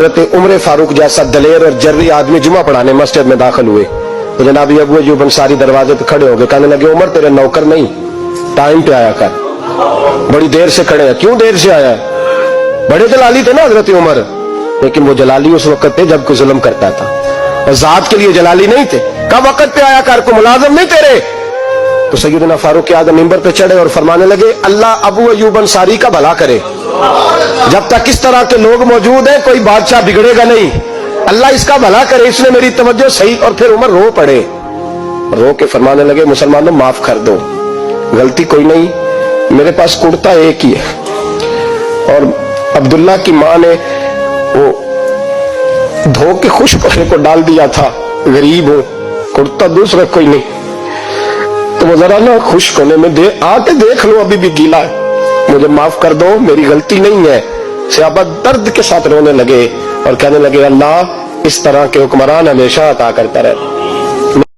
حضرت عمر فاروق جیسا دلیر اور جرری آدمی جمعہ پڑھانے مسجد میں داخل ہوئے تو جناب ابو ایوب انصاری دروازے پہ کھڑے ہو گئے، کہنے لگے عمر تیرے نوکر نہیں، ٹائم پہ آیا کر، بڑی دیر سے کھڑے ہیں، کیوں دیر سے آیا ہے؟ بڑے جلالی تھے نا حضرت عمر، لیکن وہ جلالی اس وقت تھے جب کوئی ظلم کرتا تھا، اور ذات کے لیے جلالی نہیں تھے۔ کب وقت پہ آیا کر، کو ملازم نہیں تیرے؟ تو سیدنا فاروق اعظم ممبر پہ چڑھے اور فرمانے لگے اللہ ابو ایوب انصاری کا بھلا کرے، جب تک اس طرح کے لوگ موجود ہیں کوئی بادشاہ بگڑے گا نہیں، اللہ اس کا بھلا کرے، اس نے میری توجہ صحیح۔ اور پھر عمر رو پڑے، رو کے فرمانے لگے مسلمانوں معاف کر دو، غلطی کوئی نہیں، میرے پاس کرتا ایک ہی ہے، اور عبداللہ کی ماں نے وہ دھو کے خشک ہونے کو ڈال دیا تھا، غریب ہوں، کرتا دوسرا کوئی نہیں، تو وہ ذرا نا خشک ہونے میں آ کے دیکھ لو ابھی بھی گیلا ہے، مجھے معاف کر دو، میری غلطی نہیں ہے۔ صحابہ درد کے ساتھ رونے لگے اور کہنے لگے اللہ اس طرح کے حکمران ہمیشہ عطا کرتا رہے۔